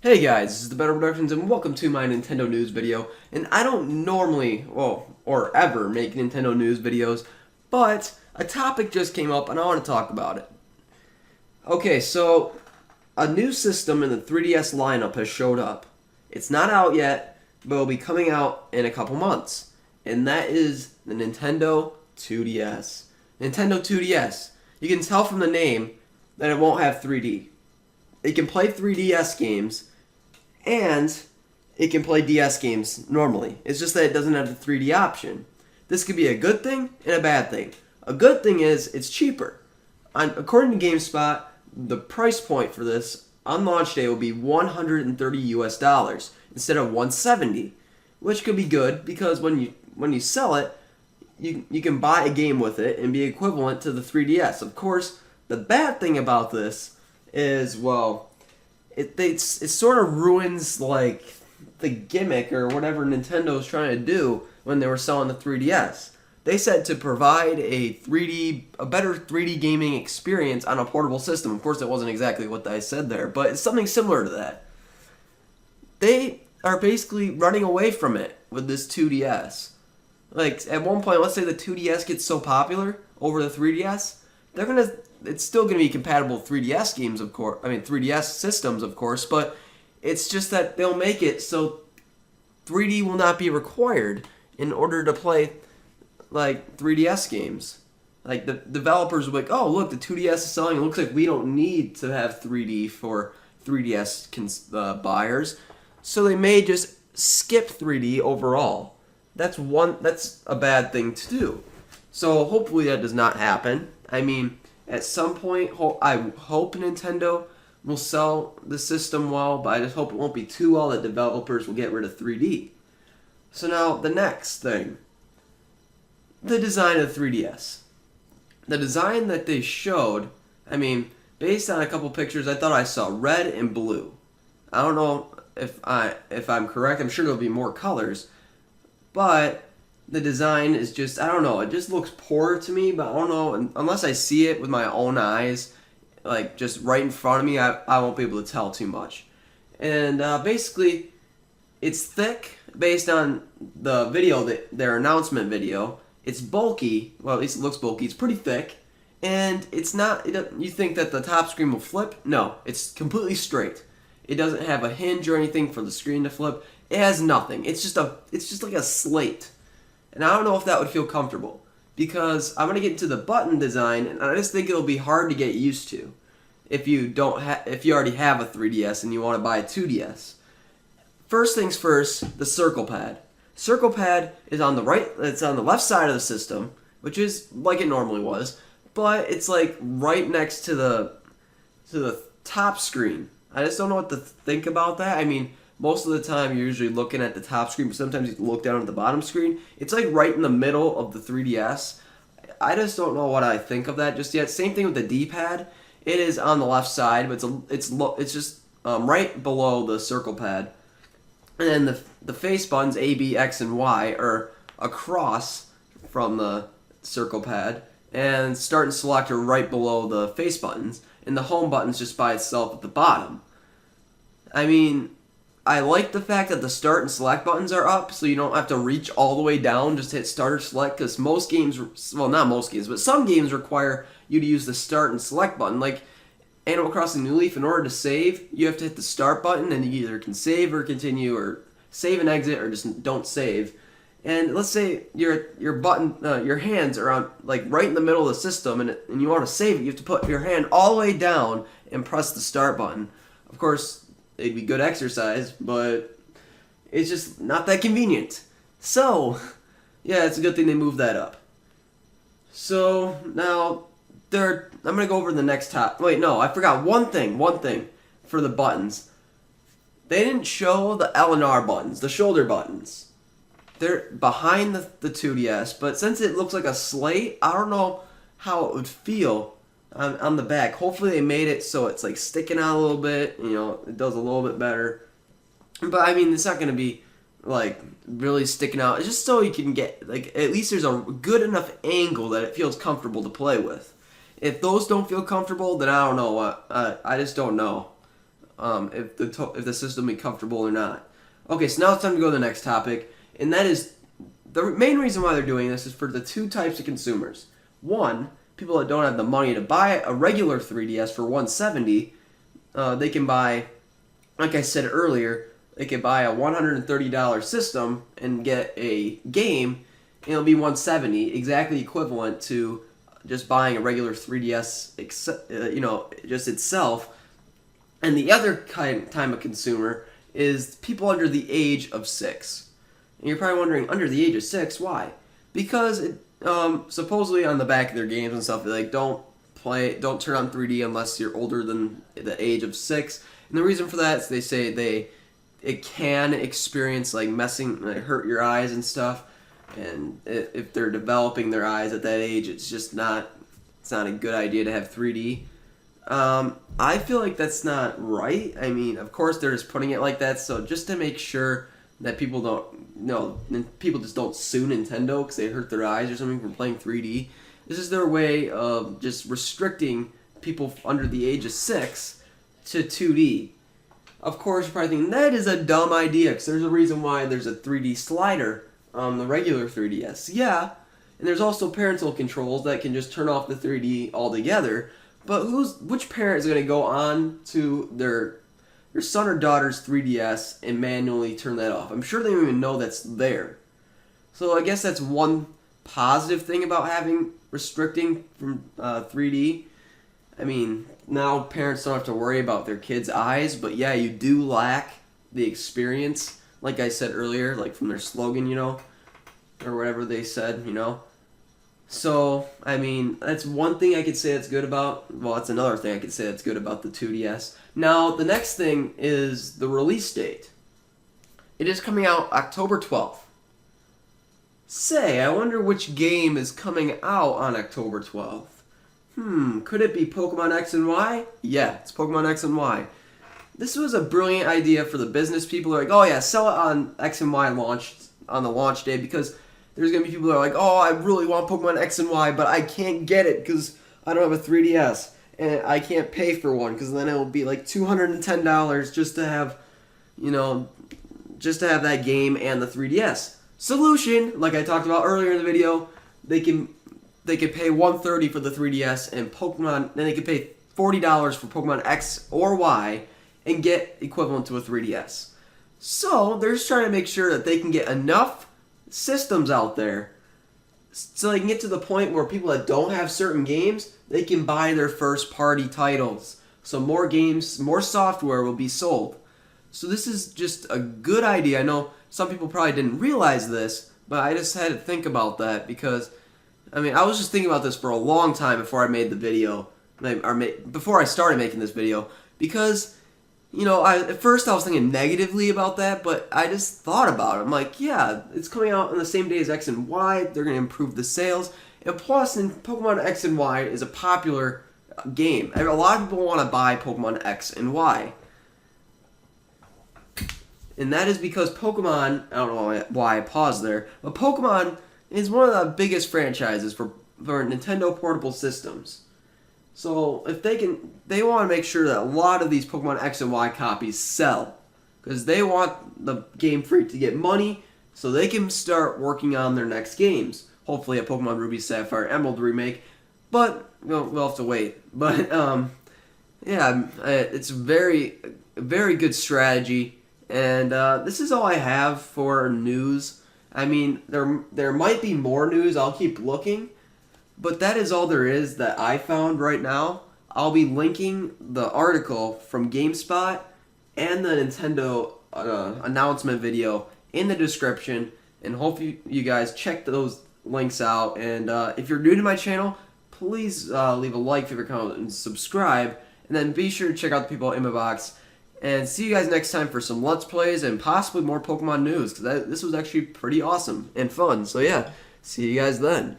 Hey guys, this is the Better Productions and welcome to my Nintendo news video. And I don't normally, or ever make Nintendo news videos, but a topic just came up and I want to talk about it. Okay, so a new system in the 3DS lineup has showed up. It's not out yet, but it'll be coming out in a couple months. And that is the Nintendo 2DS. Nintendo 2DS. You can tell from the name that it won't have 3D. It can play 3DS games, and it can play DS games normally. It's just that it doesn't have the 3D option. This could be a good thing and a bad thing. A good thing is it's cheaper. According to GameSpot, the price point for this on launch day will be $130 instead of $170, which could be good because when you sell it, you can buy a game with it and be equivalent to the 3DS. Of course, the bad thing about this is, well, it sort of ruins like the gimmick or whatever Nintendo's trying to do when they were selling the 3DS. They said to provide a better 3D gaming experience on a portable system. Of course, that wasn't exactly what I said there, but it's something similar to that. They are basically running away from it with this 2DS. Like at one point, let's say the 2DS gets so popular over the 3DS, it's still going to be compatible with 3DS games, of course. I mean, 3DS systems, of course, but it's just that they'll make it so 3D will not be required in order to play, like, 3DS games. Like, the developers will be like, oh, look, the 2DS is selling. It looks like we don't need to have 3D for 3DS buyers. So they may just skip 3D overall. That's a bad thing to do. So hopefully that does not happen. I mean, at some point, I hope Nintendo will sell the system well, but I just hope it won't be too well that developers will get rid of 3D. So now, the next thing. The design of the 3DS. The design that they showed, I mean, based on a couple pictures, I thought I saw red and blue. I don't know if I'm correct. I'm sure there'll be more colors, but the design is just, I don't know, it just looks poor to me, but I don't know, unless I see it with my own eyes, like just right in front of me, I won't be able to tell too much. And basically, it's thick based on the video, their announcement video. It's bulky, well at least it looks bulky, it's pretty thick, and it's not, you think that the top screen will flip? No, it's completely straight. It doesn't have a hinge or anything for the screen to flip. It has nothing. It's just like a slate. And I don't know if that would feel comfortable, because I'm going to get into the button design, and I just think it'll be hard to get used to if you already have a 3DS and you want to buy a 2DS. First things first, the circle pad. Circle pad is on the right, it's on the left side of the system, which is like it normally was, but it's like right next to the top screen. I just don't know what to think about that. I mean, most of the time you're usually looking at the top screen, but sometimes you look down at the bottom screen. It's like right in the middle of the 3DS. I just don't know what I think of that just yet. Same thing with the D-pad. It is on the left side, but it's just right below the circle pad. And then the face buttons, A, B, X, and Y, are across from the circle pad. And start and select are right below the face buttons. And the home button's just by itself at the bottom. I mean, I like the fact that the start and select buttons are up, so you don't have to reach all the way down just to hit start or select, because most games, well, not most games, but some games require you to use the start and select button. Like Animal Crossing New Leaf, in order to save, you have to hit the start button, and you either can save or continue, or save and exit, or just don't save. And let's say your hands are on, like, right in the middle of the system, and you want to save it, you have to put your hand all the way down and press the start button. Of course, it'd be good exercise, but it's just not that convenient. So, yeah, it's a good thing they moved that up. So, now, I'm going to go over the next top. Wait, no, I forgot one thing for the buttons. They didn't show the L and R buttons, the shoulder buttons. They're behind the 2DS, but since it looks like a slate, I don't know how it would feel on the back. Hopefully they made it so it's like sticking out a little bit, it does a little bit better. But I mean, it's not going to be like really sticking out. It's just so you can get, like, at least there's a good enough angle that it feels comfortable to play with. If those don't feel comfortable, then I don't know what, I just don't know. if the system be comfortable or not. Okay, so now it's time to go to the next topic, and that is the main reason why they're doing this is for the two types of consumers. One, people that don't have the money to buy a regular 3DS for $170, they can buy, like I said earlier, they can buy a $130 system and get a game, and it'll be $170, exactly equivalent to just buying a regular 3DS, just itself. And the other type of consumer is people under the age of 6. And you're probably wondering, under the age of 6, why? Because supposedly on the back of their games and stuff, they're like, don't turn on 3D unless you're older than the age of 6. And the reason for that is they say it can experience hurt your eyes and stuff. And if they're developing their eyes at that age, it's not a good idea to have 3D. I feel like that's not right. I mean, of course they're just putting it like that, so just to make sure that people people just don't sue Nintendo because they hurt their eyes or something from playing 3D. This is their way of just restricting people under the age of 6 to 2D. Of course, you're probably thinking, that is a dumb idea, because there's a reason why there's a 3D slider on the regular 3DS. Yeah, and there's also parental controls that can just turn off the 3D altogether. But which parent is going to go on to their son or daughter's 3DS and manually turn that off? I'm sure they don't even know that's there. So I guess that's one positive thing about restricting from 3D. I mean, now parents don't have to worry about their kids' eyes, but yeah, you do lack the experience, like I said earlier, like from their slogan, or whatever they said, So, I mean, that's one thing I could say that's good about, well, that's another thing I could say that's good about the 2DS. Now, the next thing is the release date. It is coming out October 12th. Say, I wonder which game is coming out on October 12th. Could it be Pokemon X and Y? Yeah, it's Pokemon X and Y. This was a brilliant idea for the business people. They're like, oh yeah, sell it on X and Y on the launch day, because there's going to be people that are like, oh, I really want Pokemon X and Y, but I can't get it because I don't have a 3DS. And I can't pay for one, because then it will be like $210 just to have, that game and the 3DS. Solution, like I talked about earlier in the video, they can pay $130 for the 3DS and Pokemon, then they can pay $40 for Pokemon X or Y and get equivalent to a 3DS. So they're just trying to make sure that they can get enough systems out there so they can get to the point where people that don't have certain games, they can buy their first party titles. So more games, more software will be sold. So this is just a good idea. I know some people probably didn't realize this, but I just had to think about that because, I was just thinking about this for a long time before I made the video, before I started making this video, because, at first I was thinking negatively about that, but I just thought about it. I'm like, yeah, it's coming out on the same day as X and Y, they're going to improve the sales, and plus, Pokemon X and Y is a popular game. A lot of people want to buy Pokemon X and Y. And that is because Pokemon, I don't know why I paused there, but Pokemon is one of the biggest franchises for Nintendo portable systems. So if they want to make sure that a lot of these Pokemon X and Y copies sell, because they want the Game Freak to get money so they can start working on their next games. Hopefully a Pokemon Ruby, Sapphire, Emerald remake, but we'll have to wait. But it's a very, very good strategy. And this is all I have for news. There might be more news. I'll keep looking. But that is all there is that I found right now. I'll be linking the article from GameSpot and the Nintendo announcement video in the description. And hope you guys check those links out. And if you're new to my channel, please leave a like, favorite, comment, and subscribe. And then be sure to check out the people in my box. And see you guys next time for some Let's Plays and possibly more Pokemon news, because this was actually pretty awesome and fun. So yeah, see you guys then.